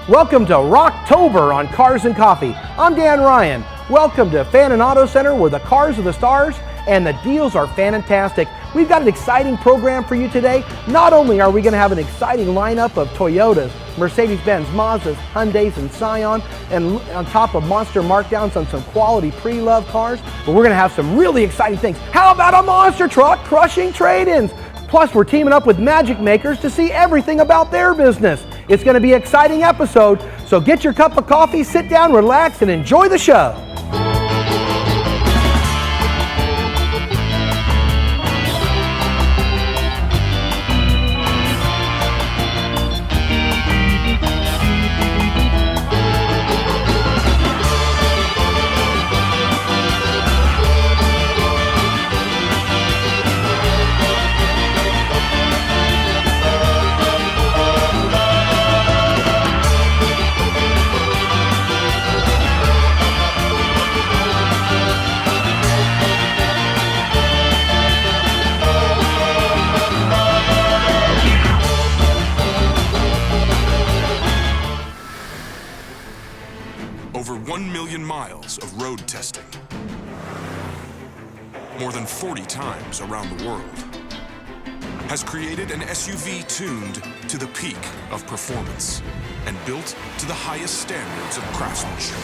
Welcome to Rocktober on Cars and Coffee. I'm Dan Ryan. Welcome to Fan and Auto Center, where the cars are the stars and the deals are fantastic. We've got an exciting program for you today. Not only are we going to have an exciting lineup of Toyotas, Mercedes-Benz, Mazdas, Hyundais, and Scion, and on top of monster markdowns on some quality pre-loved cars, but we're going to have some really exciting things. How about a monster truck crushing trade-ins? Plus, we're teaming up with Magic Makers to see everything about their business. It's going to be an exciting episode, so get your cup of coffee, sit down, relax, and enjoy the show. Over 1 million miles of road testing. More than 40 times around the world. Has created an SUV tuned to the peak of performance and built to the highest standards of craftsmanship.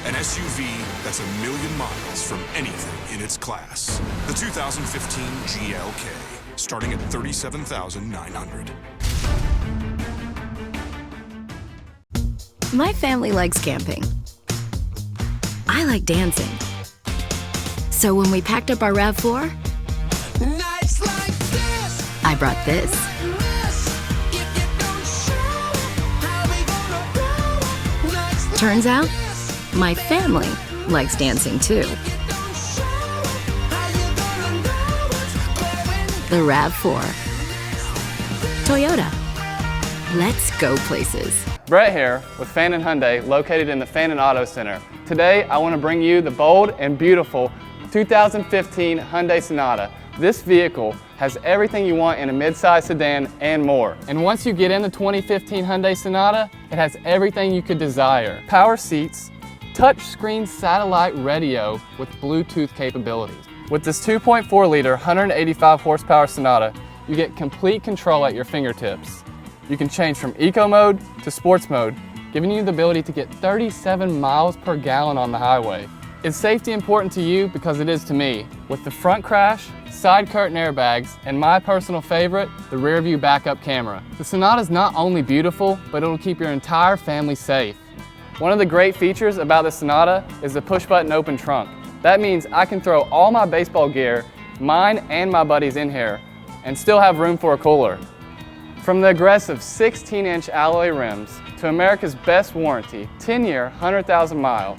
An SUV that's 1 million miles from anything in its class. The 2015 GLK, starting at $37,900. My family likes camping. I like dancing. So when we packed up our RAV4, nights like this, I brought this. Turns out, my family likes dancing too. The RAV4. Toyota. Let's go places. Brett here with Fan and Hyundai, located in the Fan and Auto Center. Today, I want to bring you the bold and beautiful 2015 Hyundai Sonata. This vehicle has everything you want in a midsize sedan and more. And once you get in the 2015 Hyundai Sonata, it has everything you could desire. Power seats, touchscreen satellite radio with Bluetooth capabilities. With this 2.4-liter, 185 horsepower Sonata, you get complete control at your fingertips. You can change from eco mode to sports mode, giving you the ability to get 37 miles per gallon on the highway. Is safety important to you? Because it is to me. With the front crash, side curtain airbags, and my personal favorite, the rear view backup camera. The Sonata is not only beautiful, but it'll keep your entire family safe. One of the great features about the Sonata is the push button open trunk. That means I can throw all my baseball gear, mine and my buddies, in here and still have room for a cooler. From the aggressive 16-inch alloy rims to America's best warranty, 10-year, 100,000 mile,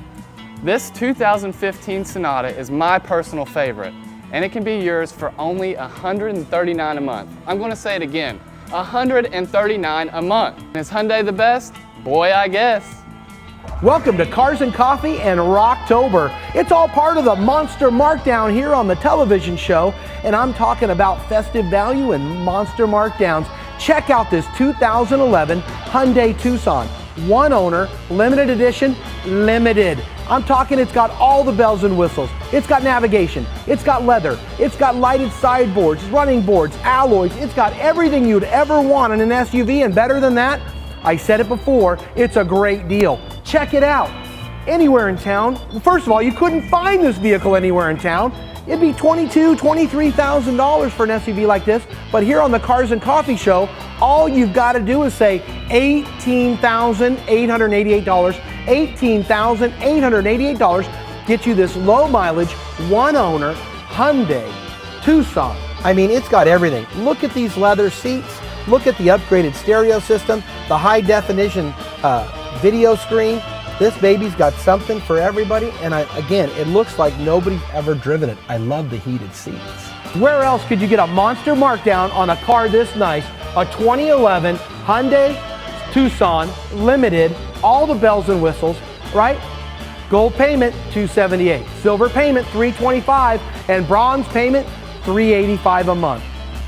this 2015 Sonata is my personal favorite, and it can be yours for only $139 a month. I'm going to say it again, $139 a month. Is Hyundai the best? Boy, I guess. Welcome to Cars and Coffee and Rocktober. It's all part of the Monster Markdown here on the television show, and I'm talking about festive value and monster markdowns. Check out this 2011 Hyundai Tucson. One owner, limited edition, limited. I'm talking it's got all the bells and whistles. It's got navigation, it's got leather, it's got lighted sideboards, running boards, alloys. It's got everything you'd ever want in an SUV, and better than that, I said it before, it's a great deal. Check it out. Anywhere in town. First of all, you couldn't find this vehicle anywhere in town. It'd be $22,000, $23,000 for an SUV like this, but here on the Cars and Coffee Show, all you've got to do is say $18,888, $18,888, get you this low mileage, one owner Hyundai Tucson. I mean, it's got everything. Look at these leather seats, look at the upgraded stereo system, the high definition video screen. This baby's got something for everybody, and again, it looks like nobody's ever driven it. I love the heated seats. Where else could you get a monster markdown on a car this nice? A 2011 Hyundai Tucson Limited, all the bells and whistles, right? Gold payment, $278. Silver payment, $325. And bronze payment, $385 a month.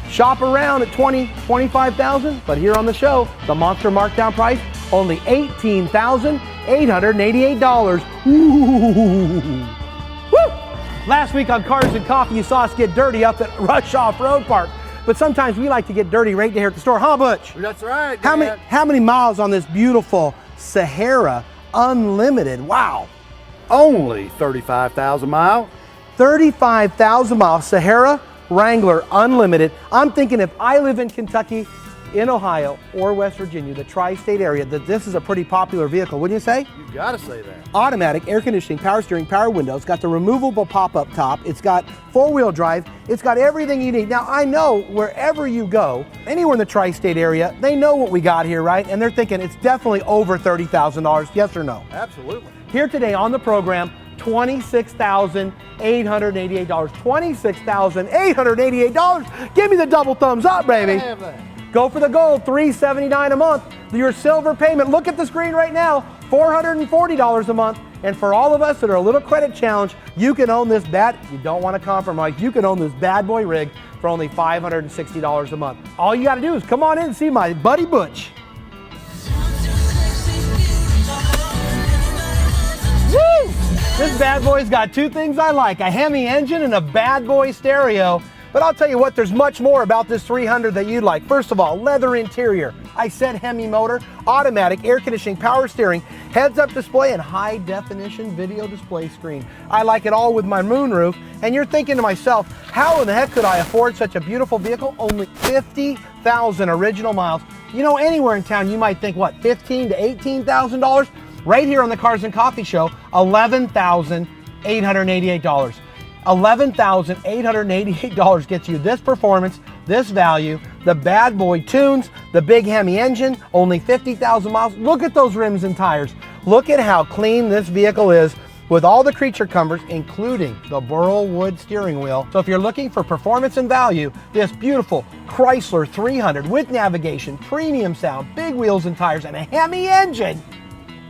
Shop around at $20,000, $25,000, but here on the show, the monster markdown price, only $18,888. Ooh. Woo! Last week on Cars and Coffee, you saw us get dirty up at Rush Off-Road Park. But sometimes we like to get dirty right here at the store, huh, Butch? That's right, How many miles on this beautiful Sahara Unlimited? Wow. Only 35,000 miles. 35,000 miles, Sahara Wrangler Unlimited. I'm thinking if I live in Kentucky, in Ohio, or West Virginia, the tri-state area, that this is a pretty popular vehicle, wouldn't you say? You gotta say that. Automatic, air conditioning, power steering, power windows, got the removable pop-up top, it's got four-wheel drive, it's got everything you need. Now, I know wherever you go, anywhere in the tri-state area, they know what we got here, right? And they're thinking it's definitely over $30,000, yes or no? Absolutely. Here today on the program, $26,888. $26,888. Give me the double thumbs up, baby. Have that. Go for the gold, $379 a month. Your silver payment, look at the screen right now, $440 a month. And for all of us that are a little credit challenged, you can own this you don't want to compromise, you can own this bad boy rig for only $560 a month. All you got to do is come on in and see my buddy Butch. Woo! This bad boy's got two things I like, a Hemi engine and a bad boy stereo. But I'll tell you what, there's much more about this 300 that you'd like. First of all, leather interior. I said Hemi motor, automatic, air conditioning, power steering, heads-up display, and high-definition video display screen. I like it all with my moonroof. And you're thinking to myself, how in the heck could I afford such a beautiful vehicle? Only 50,000 original miles. You know, anywhere in town, you might think, what, $15,000 to $18,000? Right here on the Cars and Coffee Show, $11,888. $11,888 gets you this performance, this value, the bad boy tunes, the big Hemi engine, only 50,000 miles. Look at those rims and tires. Look at how clean this vehicle is with all the creature comforts, including the burl wood steering wheel. So if you're looking for performance and value, this beautiful Chrysler 300 with navigation, premium sound, big wheels and tires, and a Hemi engine,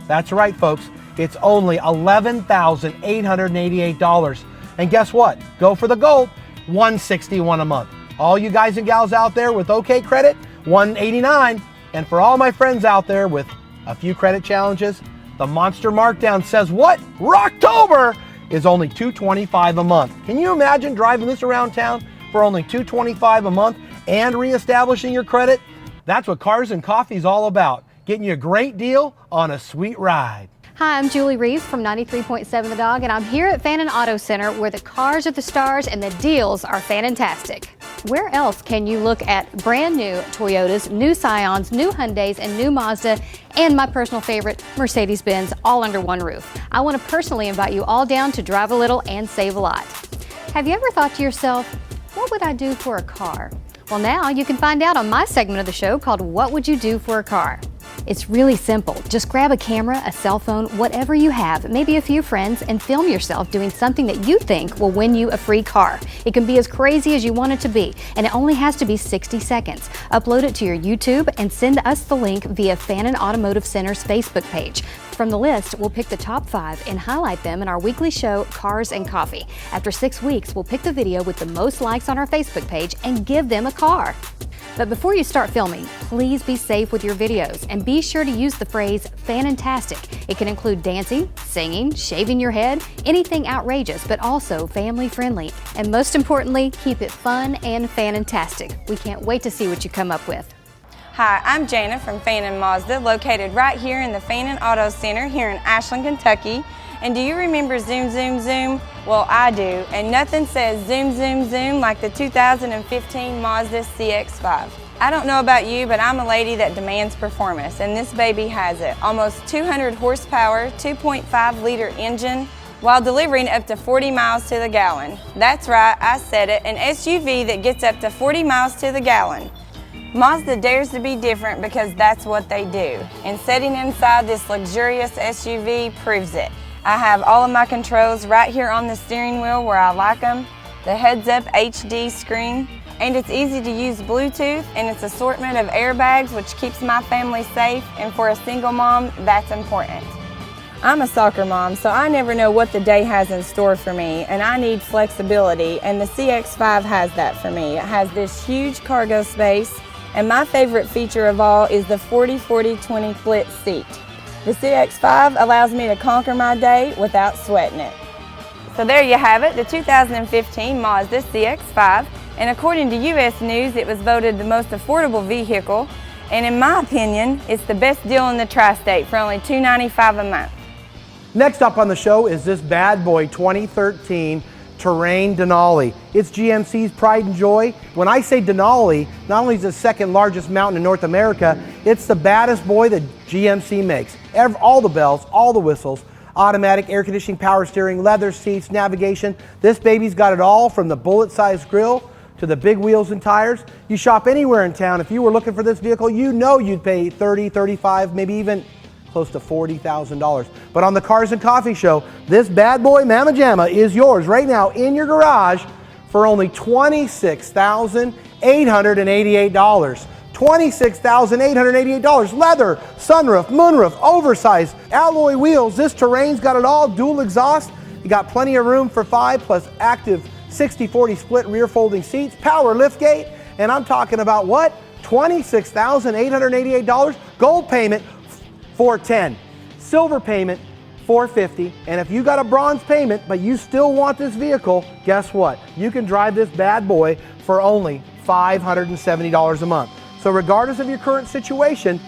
that's right, folks. It's only $11,888. And guess what? Go for the gold, $161 a month. All you guys and gals out there with OK credit, $189. And for all my friends out there with a few credit challenges, the Monster Markdown says what? Rocktober is only $225 a month. Can you imagine driving this around town for only $225 a month and reestablishing your credit? That's what Cars and Coffee is all about, getting you a great deal on a sweet ride. Hi, I'm Julie Reeves from 93.7 The Dog, and I'm here at Fannin Auto Center where the cars are the stars and the deals are fantastic. Where else can you look at brand new Toyotas, new Scions, new Hyundais, and new Mazda, and my personal favorite, Mercedes-Benz, all under one roof? I want to personally invite you all down to drive a little and save a lot. Have you ever thought to yourself, what would I do for a car? Well, now you can find out on my segment of the show called What Would You Do for a Car? It's really simple. Just grab a camera, a cell phone, whatever you have, maybe a few friends, and film yourself doing something that you think will win you a free car. It can be as crazy as you want it to be, and it only has to be 60 seconds. Upload it to your YouTube and send us the link via Fannin Automotive Center's Facebook page. From the list, we'll pick the top 5 and highlight them in our weekly show, Cars and Coffee. After 6 weeks, we'll pick the video with the most likes on our Facebook page and give them a car. But before you start filming, please be safe with your videos and be sure to use the phrase fantastic. It can include dancing, singing, shaving your head, anything outrageous, but also family friendly. And most importantly, keep it fun and fantastic. We can't wait to see what you come up with. Hi, I'm Jana from Fannin Mazda, located right here in the Fannin Auto Center here in Ashland, Kentucky. And do you remember Zoom, Zoom, Zoom? Well, I do, and nothing says Zoom, Zoom, Zoom like the 2015 Mazda CX-5. I don't know about you, but I'm a lady that demands performance, and this baby has it. Almost 200 horsepower, 2.5-liter engine, while delivering up to 40 miles to the gallon. That's right, I said it, an SUV that gets up to 40 miles to the gallon. Mazda dares to be different because that's what they do, and sitting inside this luxurious SUV proves it. I have all of my controls right here on the steering wheel where I like them, the heads-up HD screen, and it's easy to use Bluetooth and its assortment of airbags which keeps my family safe, and for a single mom, that's important. I'm a soccer mom, so I never know what the day has in store for me, and I need flexibility, and the CX-5 has that for me. It has this huge cargo space, And my favorite feature of all is the 40-40-20 split seat. The CX-5 allows me to conquer my day without sweating it. So there you have it, the 2015 Mazda CX-5. And according to US News, it was voted the most affordable vehicle. And in my opinion, it's the best deal in the tri-state for only $295 a month. Next up on the show is this bad boy 2013 Terrain Denali. It's GMC's pride and joy. When I say Denali, not only is it the second largest mountain in North America, it's the baddest boy that GMC makes. All the bells, all the whistles, automatic air conditioning, power steering, leather seats, navigation. This baby's got it all, from the bullet-sized grille to the big wheels and tires. You shop anywhere in town, if you were looking for this vehicle, you know you'd pay $30, $35, maybe even close to $40,000. But on the Cars and Coffee Show, this bad boy Mamma Jamma is yours right now in your garage for only $26,888. $26,888. Leather, sunroof, moonroof, oversized, alloy wheels. This Terrain's got it all. Dual exhaust. You got plenty of room for 5 plus active 60-40 split rear folding seats, power liftgate, and I'm talking about what? $26,888. Gold payment $410, silver payment $450, and if you got a bronze payment but you still want this vehicle, guess what? You can drive this bad boy for only $570 a month. So regardless of your current situation,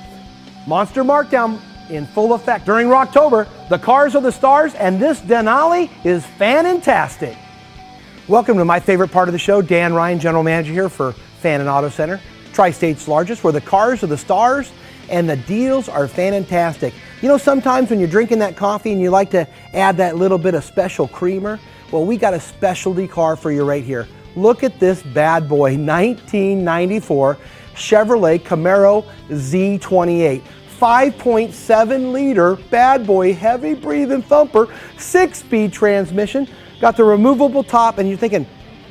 Monster Markdown in full effect during Rocktober. The cars are the stars, and this Denali is fantastic. Welcome to my favorite part of the show. Dan Ryan, General Manager here for Fannin Auto Center, Tri-State's largest, where the cars are the stars and the deals are fantastic. You know, sometimes when you're drinking that coffee and you like to add that little bit of special creamer, well, we got a specialty car for you right here. Look at this bad boy, 1994 Chevrolet Camaro Z28. 5.7 liter bad boy, heavy breathing thumper, 6-speed transmission, got the removable top, and you're thinking,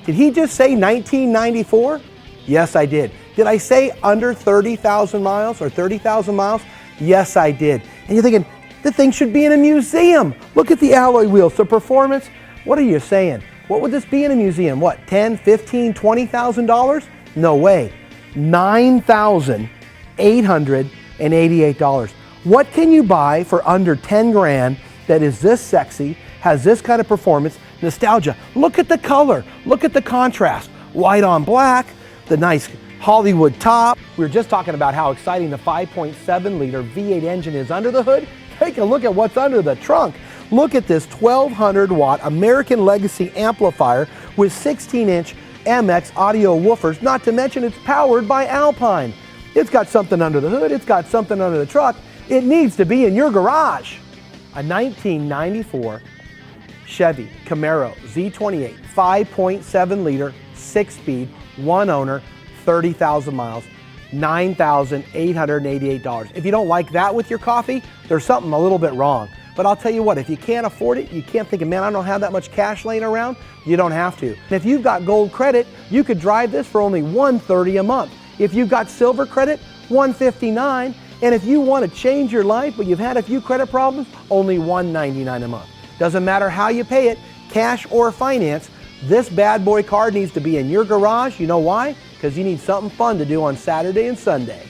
did he just say 1994? Yes, I did. Did I say under 30,000 miles or 30,000 miles? Yes, I did. And you're thinking, the thing should be in a museum. Look at the alloy wheels, the performance. What are you saying? What would this be in a museum? What, $10, $15, $20,000? No way. $9,888. What can you buy for under 10 grand that is this sexy, has this kind of performance, nostalgia? Look at the color, look at the contrast. White on black, the nice Hollywood top. We were just talking about how exciting the 5.7 liter V8 engine is under the hood. Take a look at what's under the trunk. Look at this 1200 watt American Legacy amplifier with 16-inch MX audio woofers, not to mention it's powered by Alpine. It's got something under the hood, it's got something under the truck. It needs to be in your garage. A 1994 Chevy Camaro Z28, 5.7 liter, 6-speed, 1 owner, 30,000 miles, $9,888. If you don't like that with your coffee, there's something a little bit wrong. But I'll tell you what, if you can't afford it, you can't think, man, I don't have that much cash laying around, you don't have to. And if you've got gold credit, you could drive this for only $130 a month. If you've got silver credit, $159. And if you want to change your life, but you've had a few credit problems, only $199 a month. Doesn't matter how you pay it, cash or finance, this bad boy car needs to be in your garage. You know why? Because you need something fun to do on Saturday and Sunday.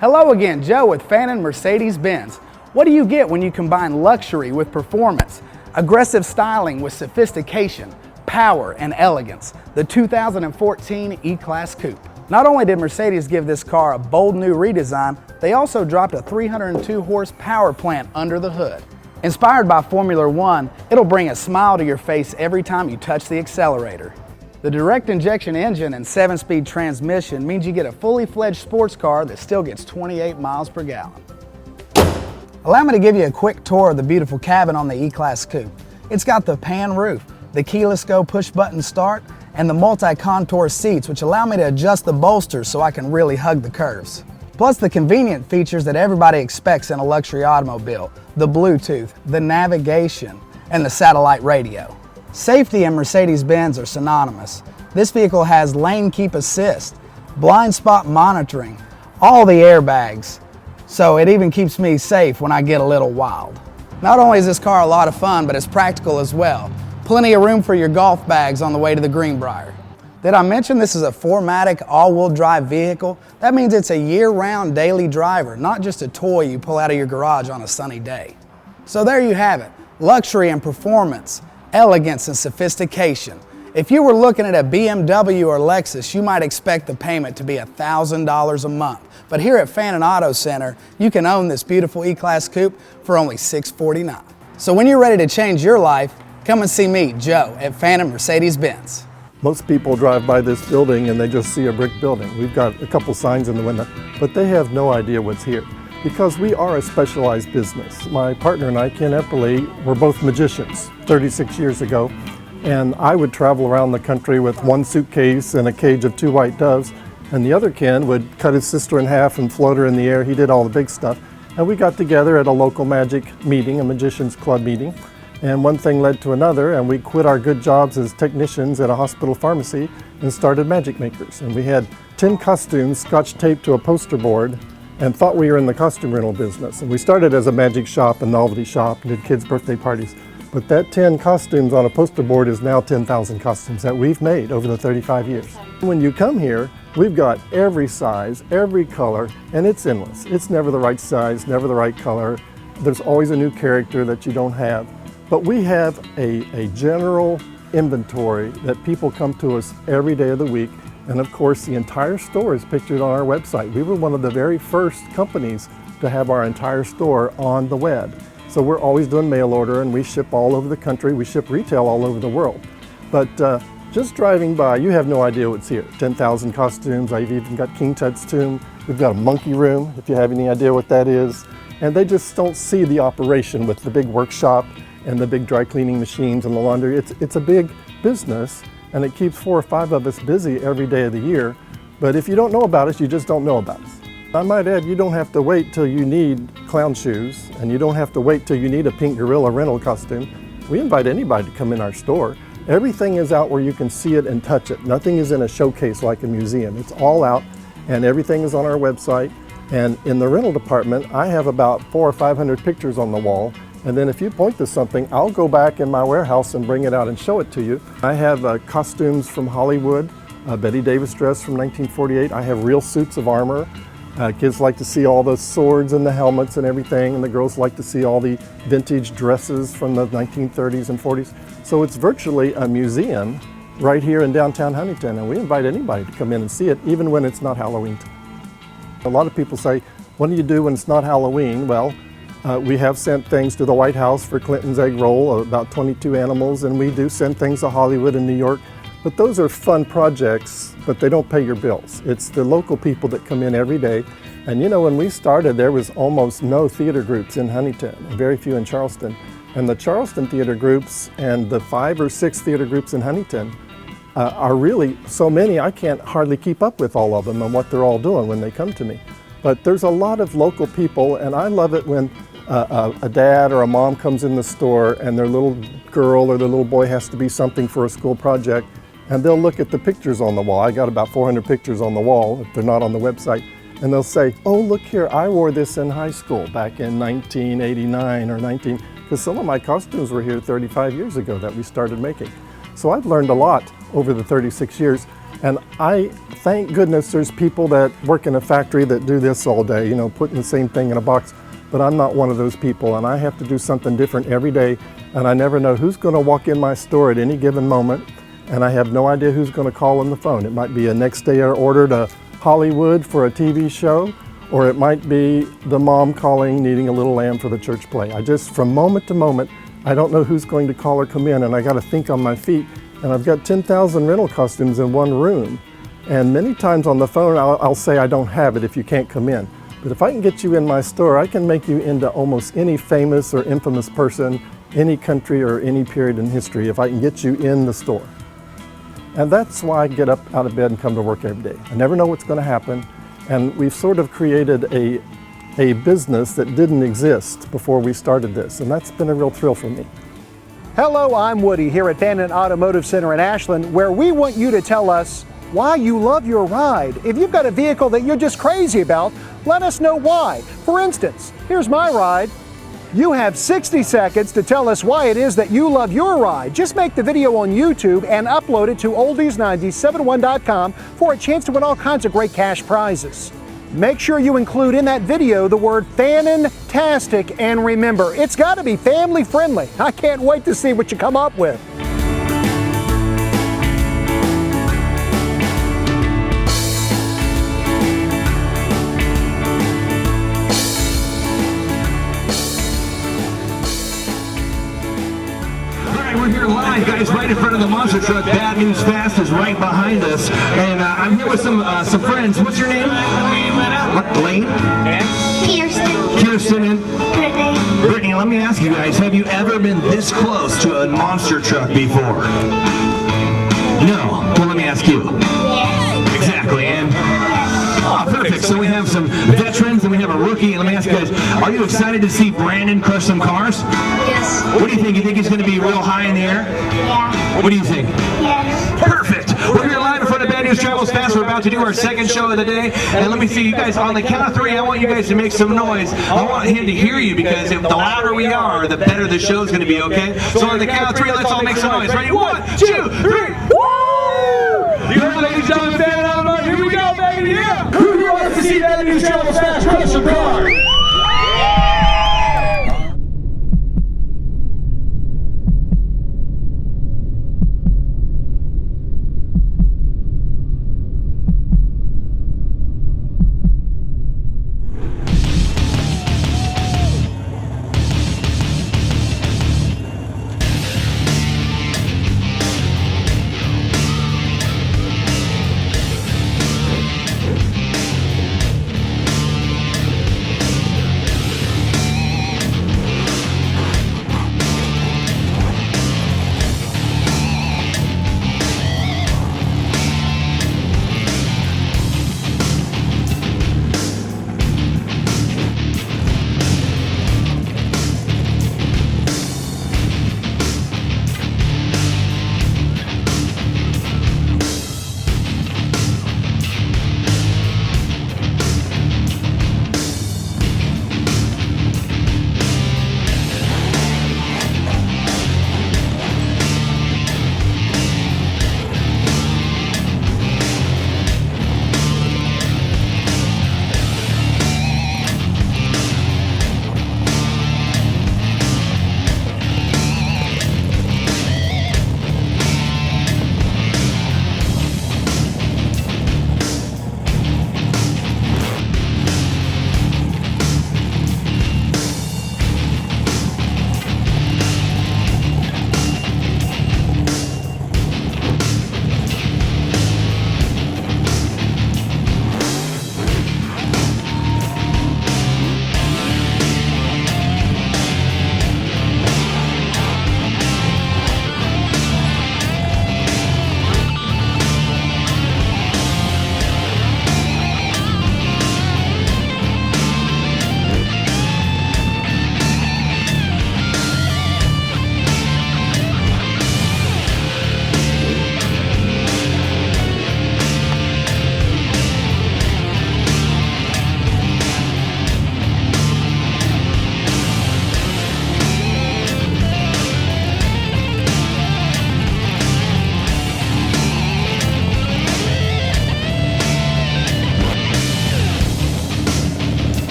Hello again, Joe with Fannin Mercedes-Benz. What do you get when you combine luxury with performance, aggressive styling with sophistication, power and elegance? The 2014 E-Class Coupe. Not only did Mercedes give this car a bold new redesign, they also dropped a 302 horse power plant under the hood. Inspired by Formula One, it'll bring a smile to your face every time you touch the accelerator. The direct injection engine and 7-speed transmission means you get a fully fledged sports car that still gets 28 miles per gallon. Allow me to give you a quick tour of the beautiful cabin on the E-Class Coupe. It's got the pan roof, the keyless go push button start, and the multi-contour seats, which allow me to adjust the bolsters so I can really hug the curves. Plus the convenient features that everybody expects in a luxury automobile: the Bluetooth, the navigation, and the satellite radio. Safety and Mercedes-Benz are synonymous. This vehicle has lane keep assist, blind spot monitoring, all the airbags, so it even keeps me safe when I get a little wild. Not only is this car a lot of fun, but it's practical as well. Plenty of room for your golf bags on the way to the Greenbrier. Did I mention this is a 4MATIC all-wheel drive vehicle? That means it's a year-round daily driver, not just a toy you pull out of your garage on a sunny day. So there you have it, luxury and performance, elegance and sophistication. If you were looking at a BMW or Lexus, you might expect the payment to be $1,000 a month. But here at Fannin Auto Center, you can own this beautiful E-Class coupe for only $649. So when you're ready to change your life, come and see me, Joe, at Fannin Mercedes-Benz. Most people drive by this building and they just see a brick building. We've got a couple signs in the window, but they have no idea what's here because we are a specialized business. My partner and I, Ken Epperly, were both magicians 36 years ago, and I would travel around the country with one suitcase and a cage of 2 white doves, and the other Ken would cut his sister in half and float her in the air. He did all the big stuff. And we got together at a local magic meeting, a magician's club meeting, and one thing led to another, and we quit our good jobs as technicians at a hospital pharmacy and started Magic Makers. And we had 10 costumes scotch taped to a poster board and thought we were in the costume rental business. And we started as a magic shop and novelty shop and did kids' birthday parties. But that 10 costumes on a poster board is now 10,000 costumes that we've made over the 35 years. When you come here, we've got every size, every color, and it's endless. It's never the right size, never the right color. There's always a new character that you don't have. But we have a general inventory that people come to us every day of the week. And of course, the entire store is pictured on our website. We were one of the very first companies to have our entire store on the web. So we're always doing mail order and we ship all over the country. We ship retail all over the world. But just driving by, you have no idea what's here. 10,000 costumes. I've even got King Tut's tomb. We've got a monkey room, if you have any idea what that is. And they just don't see the operation with the big workshop and the big dry cleaning machines and the laundry. It's a big business and it keeps 4 or 5 of us busy every day of the year. But if you don't know about us, you just don't know about us. I might add, you don't have to wait till you need clown shoes and you don't have to wait till you need a pink gorilla rental costume. We invite anybody to come in our store. Everything is out where you can see it and touch it. Nothing is in a showcase like a museum. It's all out and everything is on our website. And in the rental department, I have about 400 or 500 pictures on the wall. And then if you point to something, I'll go back in my warehouse and bring it out and show it to you. I have costumes from Hollywood, Betty Davis dress from 1948. I have real suits of armor. Kids like to see all the swords and the helmets and everything, and the girls like to see all the vintage dresses from the 1930s and 40s. So it's virtually a museum right here in downtown Huntington, and we invite anybody to come in and see it, even when it's not Halloween time. A lot of people say, what do you do when it's not Halloween? Well, we have sent things to the White House for Clinton's egg roll, about 22 animals, and we do send things to Hollywood and New York. But those are fun projects, but they don't pay your bills. It's the local people that come in every day. And you know, when we started, there was almost no theater groups in Huntington, very few in Charleston. And the Charleston theater groups and the 5 or 6 theater groups in Huntington are really so many, I can't hardly keep up with all of them and what they're all doing when they come to me. But there's a lot of local people, and I love it when a dad or a mom comes in the store and their little girl or their little boy has to be something for a school project, and they'll look at the pictures on the wall. I got about 400 pictures on the wall, if they're not on the website, and they'll say, oh, look here, I wore this in high school back in 1989 or because some of my costumes were here 35 years ago that we started making. So I've learned a lot over the 36 years, and I thank goodness there's people that work in a factory that do this all day, you know, putting the same thing in a box. But I'm not one of those people, and I have to do something different every day, and I never know who's going to walk in my store at any given moment, and I have no idea who's going to call on the phone. It might be a next day order to Hollywood for a TV show, or it might be the mom calling needing a little lamb for the church play. I just, from moment to moment, I don't know who's going to call or come in, and I got to think on my feet. And I've got 10,000 rental costumes in one room, and many times on the phone I'll say I don't have it if you can't come in. But if I can get you in my store, I can make you into almost any famous or infamous person, any country or any period in history, if I can get you in the store. And that's why I get up out of bed and come to work every day. I never know what's going to happen, and we've sort of created a business that didn't exist before we started this, and that's been a real thrill for me. Hello, I'm Woody here at Fannin Automotive Center in Ashland, where we want you to tell us why you love your ride. If you've got a vehicle that you're just crazy about, let us know why. For instance, here's my ride. You have 60 seconds to tell us why it is that you love your ride. Just make the video on YouTube and upload it to oldies9071.com for a chance to win all kinds of great cash prizes. Make sure you include in that video the word Fantastic, and remember, it's got to be family friendly. I can't wait to see what you come up with. We're here live, guys, right in front of the monster truck. Bad News Fast is right behind us, and I'm here with some friends. What's your name? Blaine. Kirsten and Brittany. Let me ask you guys: have you ever been this close to a monster truck before? No. Well, let me ask you. Yes. Exactly. And perfect. So we have some veterans and we have a rookie. And let me ask you guys: are you excited to see Brandon crush some cars? Yes. What do you think? You think he's going to be real high in the air? Yeah. What do you think? Yes. Perfect. We're here live in front of Bad News Travels Fast. We're about to do our second show of the day. And let me see you guys, on the count of 3, I want you guys to make some noise. I want him to hear you, because if the louder we are, the better the show's going to be, okay? So on the count of 3, let's all make some noise. Ready? 1, 2, 3. Woo! You heard, ladies and gentlemen, Fan on the Mark. Here we go, baby. Yeah. Who wants to see Bad News Travels Fast crush some cars?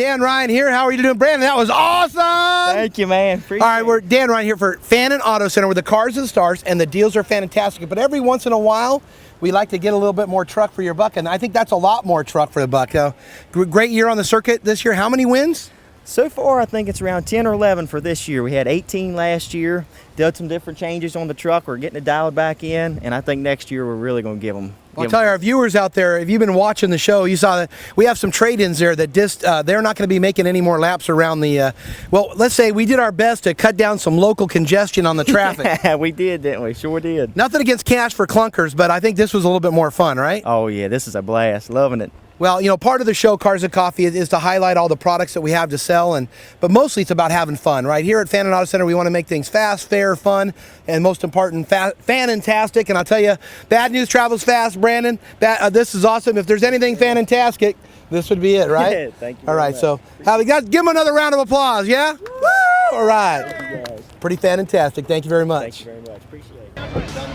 Dan Ryan here. How are you doing, Brandon? That was awesome. Thank you, man. Appreciate All right, we're Dan Ryan here for Fannin Auto Center, where the cars are the stars and the deals are fantastic. But every once in a while, we like to get a little bit more truck for your buck, and I think that's a lot more truck for the buck. Great year on the circuit this year. How many wins? So far, I think it's around 10 or 11 for this year. We had 18 last year, did some different changes on the truck. We're getting it dialed back in, and I think next year we're really going to give them. Well, I'll tell our viewers out there, if you've been watching the show, you saw that we have some trade-ins there that just, they're not going to be making any more laps around the, well, let's say we did our best to cut down some local congestion on the traffic. Yeah, we did, didn't we? Sure did. Nothing against cash for clunkers, but I think this was a little bit more fun, right? Oh, yeah, this is a blast. Loving it. Well, you know, part of the show, Cars and Coffee, is to highlight all the products that we have to sell, but mostly it's about having fun, right? Here at Fannin Auto Center, we want to make things fast, fair, fun, and most important, fantastic. And I'll tell you, bad news travels fast, Brandon. This is awesome. If there's anything fantastic, this would be it, right? Yeah, thank you. All right, so give them another round of applause, yeah? Woo! All right. Pretty fantastic. Thank you very much. Thank you very much. Appreciate it.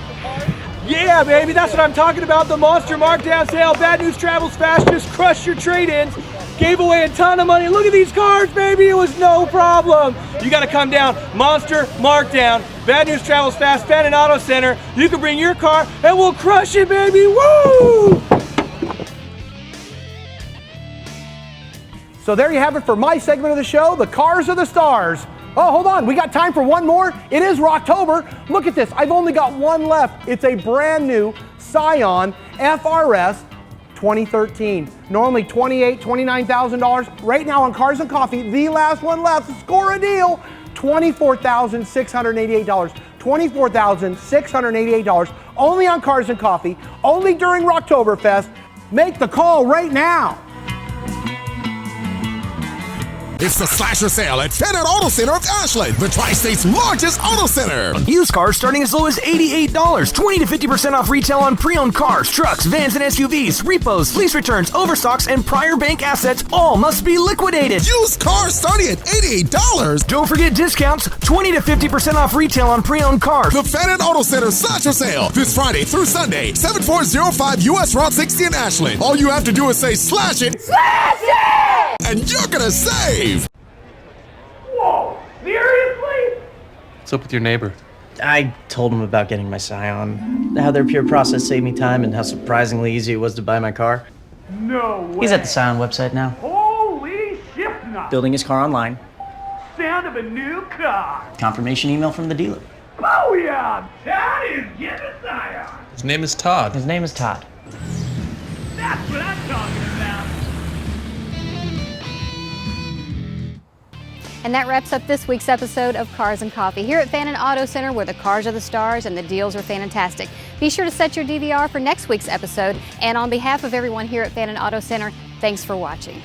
Yeah, baby, that's what I'm talking about. The Monster Markdown Sale. Bad news travels fast. Just crush your trade-ins. Gave away a ton of money. Look at these cars, baby. It was no problem. You got to come down. Monster Markdown. Bad news travels fast. Fannin Auto Center. You can bring your car and we'll crush it, baby. Woo! So there you have it for my segment of the show, the cars are the stars. Oh, hold on, we got time for one more. It is Rocktober. Look at this, I've only got one left. It's a brand new Scion FRS 2013. Normally $28,000, $29,000. Right now on Cars and Coffee, the last one left, score a deal, $24,688. $24,688 only on Cars and Coffee, only during Rocktoberfest. Make the call right now. It's the slasher sale at Fannin Auto Center of Ashland, the Tri-State's largest auto center. Used cars starting as low as $88. 20 to 50% off retail on pre-owned cars, trucks, vans, and SUVs, repos, lease returns, overstocks, and prior bank assets all must be liquidated. Used cars starting at $88. Don't forget discounts. 20 to 50% off retail on pre-owned cars. The Fannin Auto Center slasher sale this Friday through Sunday, 7405 US Route 60 in Ashland. All you have to do is say slash it. Slash it! And you're gonna save. Whoa, seriously? What's up with your neighbor? I told him about getting my Scion, how their pure process saved me time, and how surprisingly easy it was to buy my car. No way. He's at the Scion website now, Holy shit, nuts. building his car online. Sound of a new car. Confirmation email from the dealer. Oh yeah, that is getting a Scion. His name is Todd. His name is Todd. That's what I'm talking about. And that wraps up this week's episode of Cars and Coffee here at Fannin Auto Center, where the cars are the stars and the deals are fantastic. Be sure to set your DVR for next week's episode. And on behalf of everyone here at Fannin Auto Center, thanks for watching.